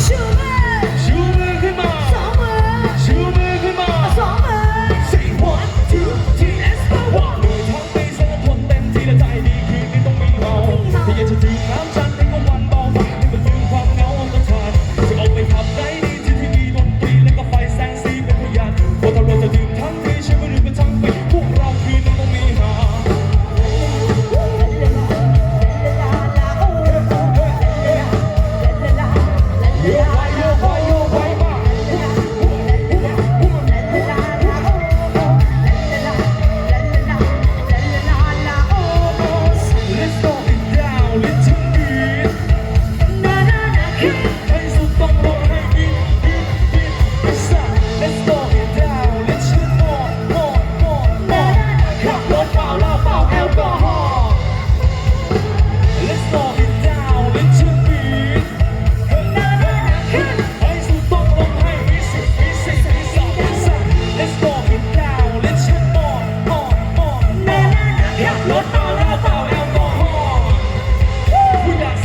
ชูมือชูมือขึ้นมาสองมือชูมือขึ้นมาสองมือ Say 1 2 3 let's go เหนื่อยทั้งปีแสนทนเต็มที่และใจดีคืนนี้ต้องมีเราที่อยากจะดื่มน้ำฉันให้ก็วันเบาฝันให้มันลืมความเหงาต้องทานจะออกไปขับได้ดีที่มีดนตรีและก็ไฟแสงสีเป็นพยานพอตำรวจจะดื่มทั้งทีช่วยมาดื่มกันทั้งปีพวกเราคืนนี้ต้องมีหาเยอะไป